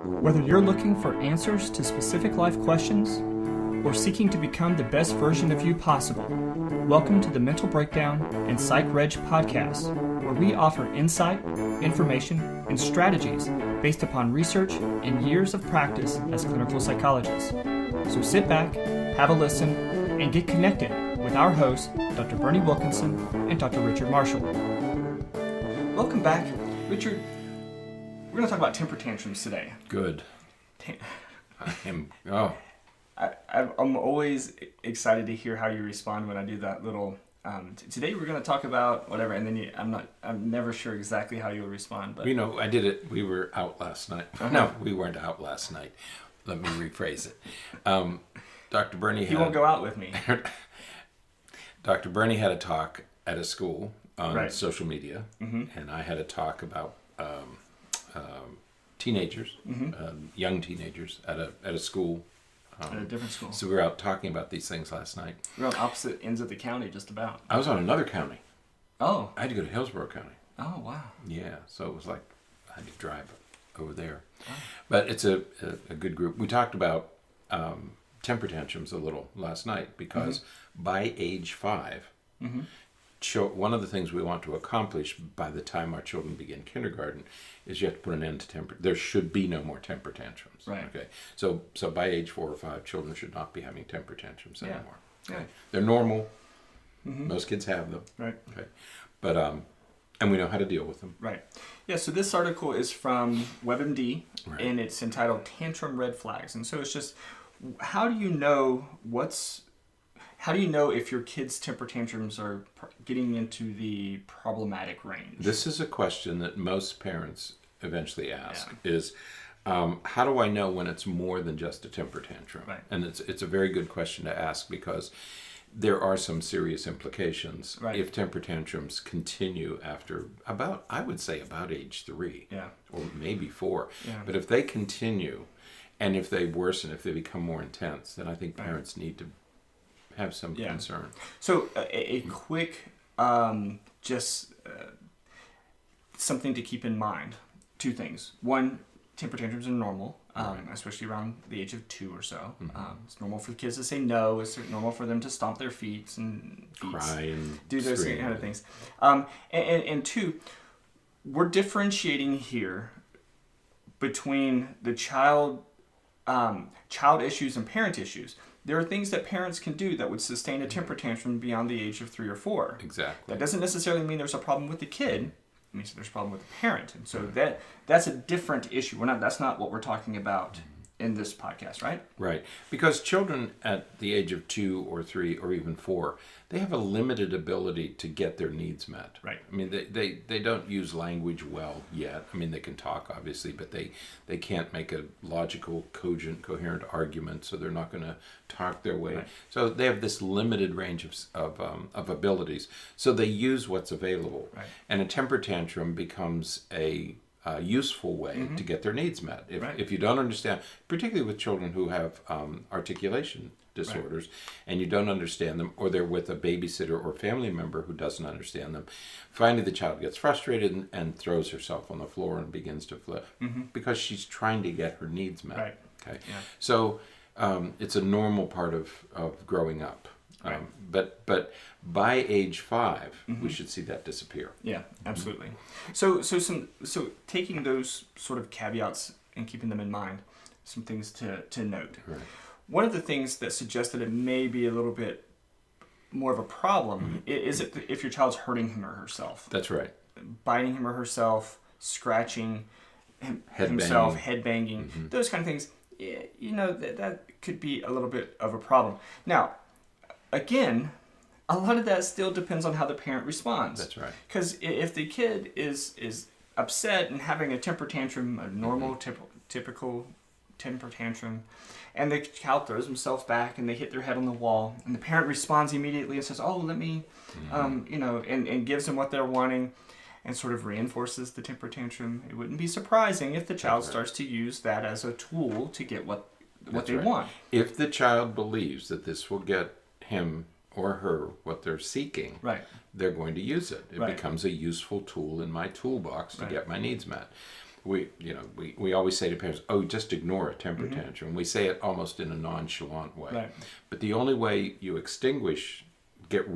Whether you're looking for answers to specific life questions or seeking to become the best version of you possible, welcome to the Mental Breakdown and Psychreg podcast, where we offer insight, information, and strategies based upon research and years of practice as clinical psychologists. So sit back, have a listen, and get connected with our hosts, Dr. Berney Wilkinson and Dr. Richard Marshall. Welcome back. Richard, we're going to talk about temper tantrums today. Good. I'm always excited to hear how you respond when I do that little, today we're going to talk about whatever, and then I'm never sure exactly how you'll respond. But I did it. We were out last night. No, we weren't out last night. Let me rephrase it. Dr. Berney He won't go out with me. Dr. Berney had a talk at a school on social media, and I had a talk about teenagers, young teenagers at a school. At a different school. So we were out talking about these things last night. We were on opposite ends of the county, just about. I was on another county. Oh. I had to go to Hillsborough County. Oh, wow. Yeah, so it was like I had to drive over there. Oh. But it's a good group. We talked about temper tantrums a little last night because by age 5, one of the things we want to accomplish by the time our children begin kindergarten is you have to put an end to temper. There should be no more temper tantrums. Right. Okay. So by age 4 or 5, children should not be having temper tantrums anymore. Yeah. Okay. They're normal. Most kids have them. Right. Okay. But and we know how to deal with them. Right. Yeah. So this article is from WebMD, and it's entitled "Tantrum Red Flags." And so it's just, how do you know if your kids' temper tantrums are getting into the problematic range? This is a question that most parents eventually ask, is how do I know when it's more than just a temper tantrum? Right. And it's a very good question to ask because there are some serious implications if temper tantrums continue after I would say about age 3 or maybe 4. Yeah. But if they continue and if they worsen, if they become more intense, then I think parents need to have some concern. So a quick, something to keep in mind. 2 things. 1, temper tantrums are normal, especially around the age of 2 or so. It's normal for the kids to say no. It's normal for them to stomp their feet and cry and do those kind of things. And 2, we're differentiating here between the child issues and parent issues. There are things that parents can do that would sustain a temper tantrum beyond the age of 3 or 4. Exactly. That doesn't necessarily mean there's a problem with the kid. It means there's a problem with the parent. And so that's a different issue. That's not what we're talking about in this podcast, right? Right. Because children at the age of 2 or 3 or even 4, they have a limited ability to get their needs met. Right. I mean, they don't use language well yet. I mean, they can talk, obviously, but they can't make a logical, cogent, coherent argument, so they're not going to talk their way. Right. So they have this limited range of abilities. So they use what's available. Right. And a temper tantrum becomes a useful way to get their needs met. If you don't understand, particularly with children who have articulation disorders, and you don't understand them, or they're with a babysitter or family member who doesn't understand them, finally the child gets frustrated and throws herself on the floor and begins to flip because she's trying to get her needs met. Right. Okay. Yeah. So it's a normal part of growing up. Right. But by age 5, we should see that disappear. Yeah, absolutely. So taking those sort of caveats and keeping them in mind, some things to note. Right. One of the things that suggests that it may be a little bit more of a problem is if your child's hurting him or herself. That's right. Biting him or herself, scratching himself, headbanging, those kind of things. That could be a little bit of a problem. Now, again, a lot of that still depends on how the parent responds. That's right. Because if the kid is upset and having a temper tantrum, a normal, typical temper tantrum, and the child throws himself back and they hit their head on the wall, and the parent responds immediately and says, "Oh, let me," and gives them what they're wanting, and sort of reinforces the temper tantrum. It wouldn't be surprising if the child starts to use that as a tool to get what they want. If the child believes that this will get him or her what they're seeking, they're going to use it. It becomes a useful tool in my toolbox to get my needs met. we always say to parents, oh, just ignore a temper tantrum. We say it almost in a nonchalant way. Right. But the only way you completely get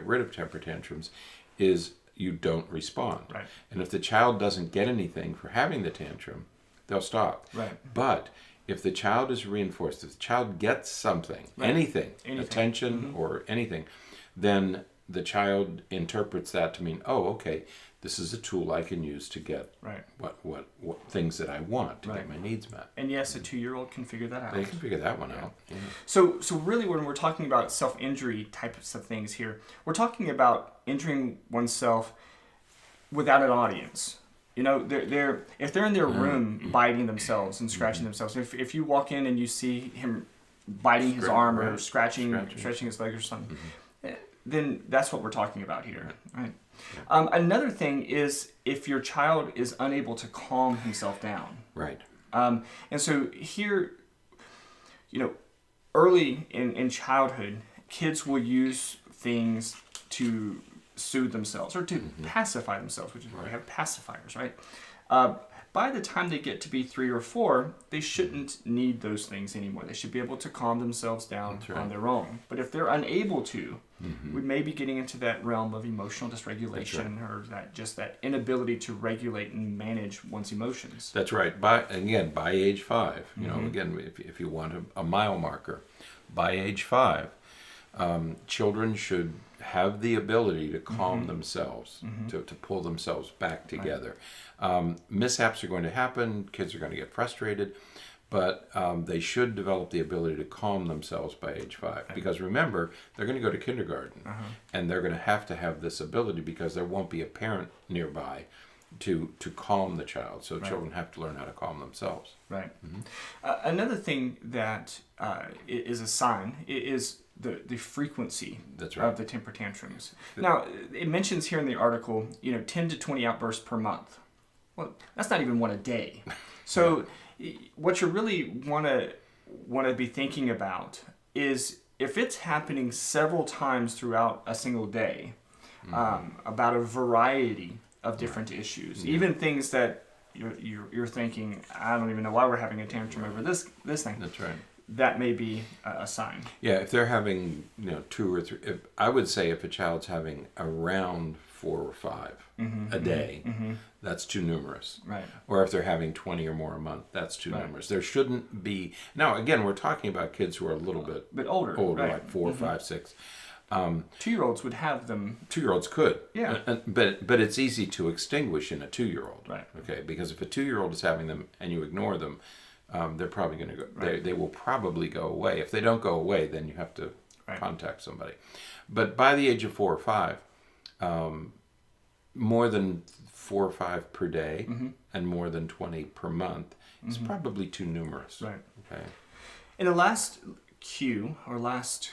rid of temper tantrums is you don't respond. Right. And if the child doesn't get anything for having the tantrum, they'll stop. Right. But if the child is reinforced, if the child gets something, anything, attention or anything, then the child interprets that to mean, oh, okay, this is a tool I can use to get what things that I want to get my needs met. And yes, a 2-year-old can figure that out. They can figure that one out. Yeah. So really, when we're talking about self-injury types of things here, we're talking about injuring oneself without an audience. You know, if they're in their room biting themselves and scratching themselves, if you walk in and you see him biting his arm or stretching his leg or something, then that's what we're talking about here, right? Yeah. Another thing is if your child is unable to calm himself down. Right. And so here, early in childhood, kids will use things to soothe themselves or to pacify themselves, which is why we have pacifiers, right? By the time they get to be 3 or 4, they shouldn't need those things anymore. They should be able to calm themselves down on their own. But if they're unable to, we may be getting into that realm of emotional dysregulation or that inability to regulate and manage one's emotions. That's right. By age 5, if you want a mile marker, by age 5, children should have the ability to calm themselves, to pull themselves back together. Mishaps are going to happen, kids are going to get frustrated, but they should develop the ability to calm themselves by age 5. Because remember, they're going to go to kindergarten, and they're going to have this ability because there won't be a parent nearby to calm the child. So children have to learn how to calm themselves. Right. Another thing that is a sign is the frequency of the temper tantrums. Now, it mentions here in the article, 10 to 20 outbursts per month. Well, that's not even one a day. So what you really want to be thinking about is if it's happening several times throughout a single day, about a variety of different issues, even things that you're thinking, I don't even know why we're having a tantrum over this thing. That's right. That may be a sign. Yeah, if they're having 2 or 3, I would say if a child's having around 4 or 5 a day, that's too numerous. Right. Or if they're having 20 or more a month, that's too numerous. There shouldn't be. Now, again, we're talking about kids who are a little bit older, like 4, 5, 6. 2-year-olds would have them. 2-year-olds could. Yeah. But it's easy to extinguish in a 2-year-old. Right. Okay. Because if a 2-year-old is having them and you ignore them, they're probably going to go. Right. They will probably go away. If they don't go away, then you have to contact somebody. But by the age of 4 or 5, more than 4 or 5 per day and more than 20 per month is probably too numerous. Right. Okay. And the last cue or last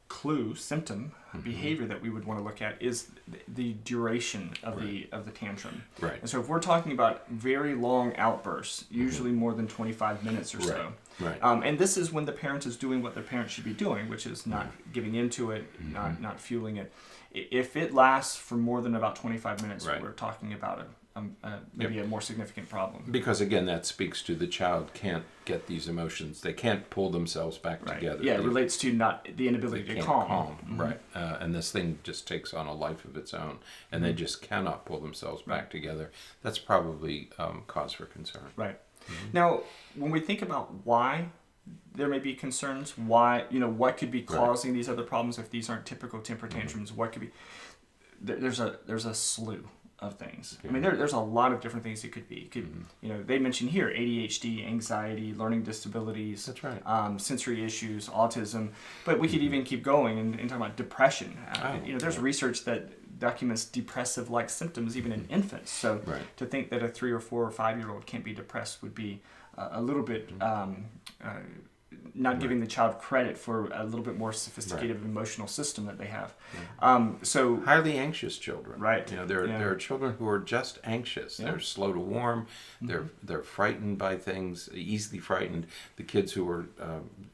clue, symptom, behavior that we would want to look at is the duration of the tantrum. Right. And so if we're talking about very long outbursts, usually more than 25 minutes or so. Right. And this is when the parent is doing what the parent should be doing, which is not giving into it, not fueling it. If it lasts for more than about 25 minutes, we're talking about maybe a more significant problem. Because again, that speaks to the child can't get these emotions. They can't pull themselves back together. Yeah, it relates to not the inability to calm. Right. And this thing just takes on a life of its own, and they just cannot pull themselves back together. That's probably cause for concern. Right. Now, when we think about why there may be concerns, why, what could be causing these other problems if these aren't typical temper tantrums, what could be, there's a slew of things. I mean, there's a lot of different things it could be. It could, they mention here ADHD, anxiety, learning disabilities, that's right. Sensory issues, autism, but we could even keep going and talk about depression. There's research that documents depressive-like symptoms even in infants. So to think that a 3 or 4 or 5-year-old can't be depressed would be a little bit not giving the child credit for a little bit more sophisticated emotional system that they have. So highly anxious children. Right. There are children who are just anxious. They're slow to warm. They're frightened by things, easily frightened. The kids who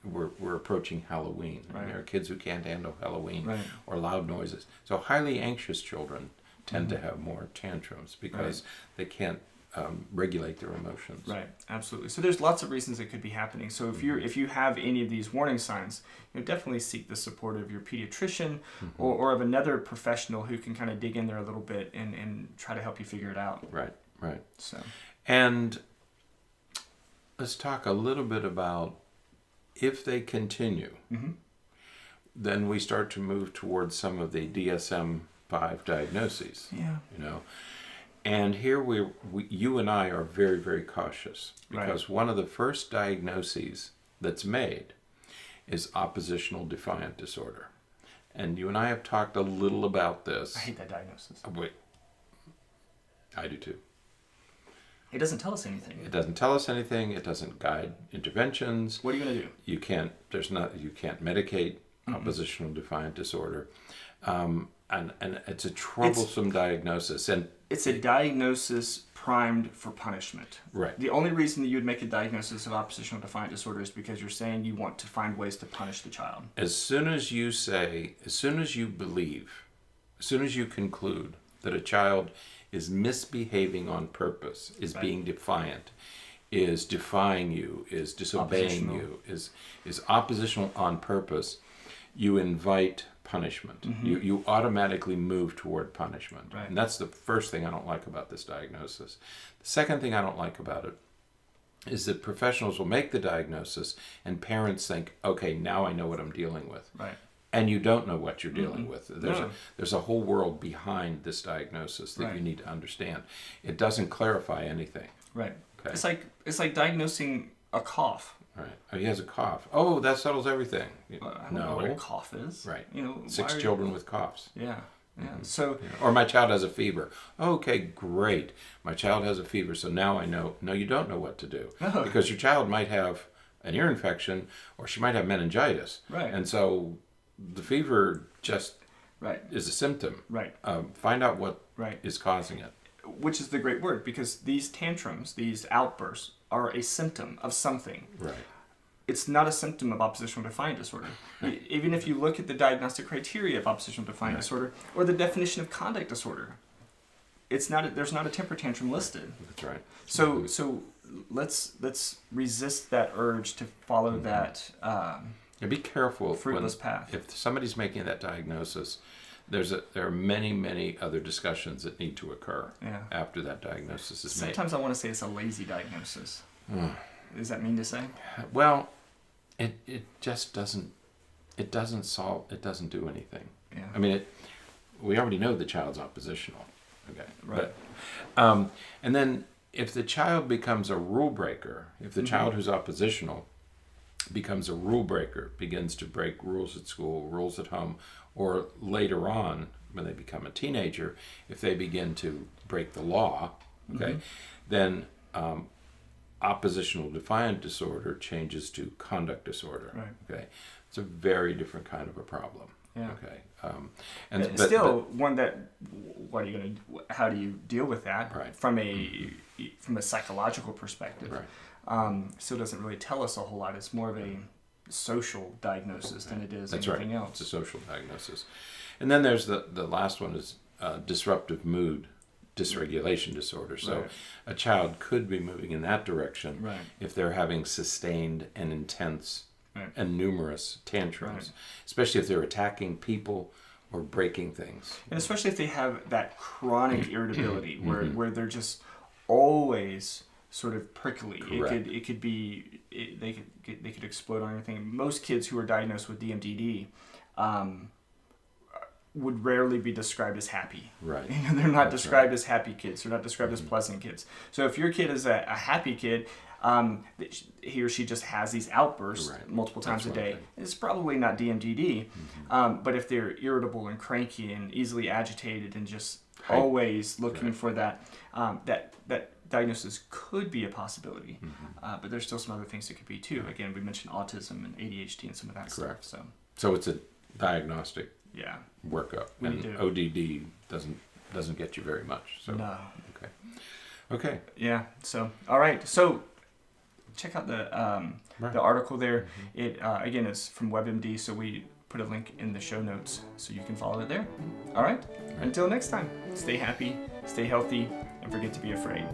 were approaching Halloween. Right. There are kids who can't handle Halloween or loud noises. So highly anxious children tend to have more tantrums because they can't regulate their emotions. Right, absolutely. So there's lots of reasons it could be happening. So if you have any of these warning signs, definitely seek the support of your pediatrician or of another professional who can kind of dig in there a little bit and try to help you figure it out. Right. So, and let's talk a little bit about if they continue, then we start to move towards some of the DSM-5 diagnoses. Yeah. And here you and I are very, very cautious because Right. one of the first diagnoses that's made is oppositional defiant disorder. And you and I have talked a little about this. I hate that diagnosis. Wait, I do too. It doesn't tell us anything. It doesn't tell us anything. It doesn't guide interventions. What are you going to do? You can't medicate oppositional defiant disorder. And it's a troublesome diagnosis. And it's a diagnosis primed for punishment. Right. The only reason that you would make a diagnosis of oppositional defiant disorder is because you're saying you want to find ways to punish the child. As soon as you conclude that a child is misbehaving on purpose, is being defiant, is defying you, is disobeying you, is oppositional on purpose, you invite punishment. You automatically move toward punishment. Right. And that's the first thing I don't like about this diagnosis. The second thing I don't like about it is that professionals will make the diagnosis and parents think, okay, now I know what I'm dealing with. Right. And you don't know what you're dealing with. There's a whole world behind this diagnosis that you need to understand. It doesn't clarify anything. Right. Okay. It's like diagnosing a cough. Right. Oh, he has a cough. Oh, that settles everything. I don't know what a cough is. Right. 6 children with coughs. Yeah. So. Or my child has a fever. Okay, great. My child has a fever, so now I know. No, you don't know what to do because your child might have an ear infection, or she might have meningitis. Right. And so the fever just is a symptom. Right. Find out what is causing it. Which is the great word, because these tantrums, these outbursts, are a symptom of something. Right. It's not a symptom of oppositional defiant disorder. Even if you look at the diagnostic criteria of oppositional defiant disorder or the definition of conduct disorder, there's not a temper tantrum listed. That's right. So let's resist that urge to follow that. And be careful fruitless path. If somebody's making that diagnosis, there are many other discussions that need to occur after that diagnosis is made. Sometimes I want to say it's a lazy diagnosis. Is that mean to say? Well, it just doesn't do anything. Yeah. I mean, we already know the child's oppositional. Okay. Right. But, and then if the child becomes a rule breaker, if the child who's oppositional becomes a rule breaker, begins to break rules at school, rules at home, or later on when they become a teenager, if they begin to break the law, then oppositional defiant disorder changes to conduct disorder. Right. Okay, it's a very different kind of a problem. Yeah. Okay. One that how do you deal with that from a psychological perspective? Right. Still doesn't really tell us a whole lot. It's more of a social diagnosis than it is anything else. It's a social diagnosis. And then there's the last one is disruptive mood dysregulation disorder. So a child could be moving in that direction if they're having sustained and intense and numerous tantrums, especially if they're attacking people or breaking things. And especially if they have that chronic irritability where they're just always sort of prickly. Correct. It could be they could explode on anything. Most kids who are diagnosed with DMDD would rarely be described as happy. Right. They're not described as happy kids. They're not described as pleasant kids. So if your kid is a happy kid, he or she just has these outbursts multiple times a day, it's probably not DMDD. But if they're irritable and cranky and easily agitated and just always looking for that, that diagnosis could be a possibility. But there's still some other things it could be too. Again, we mentioned autism and ADHD and some of that stuff. So it's a diagnostic workup, We and do. ODD doesn't get you very much. So No. Okay. Yeah. So all right. So check out the article there. It again is from WebMD. So we put a link in the show notes so you can follow it there. All right. Until next time, stay happy, stay healthy, and forget to be afraid.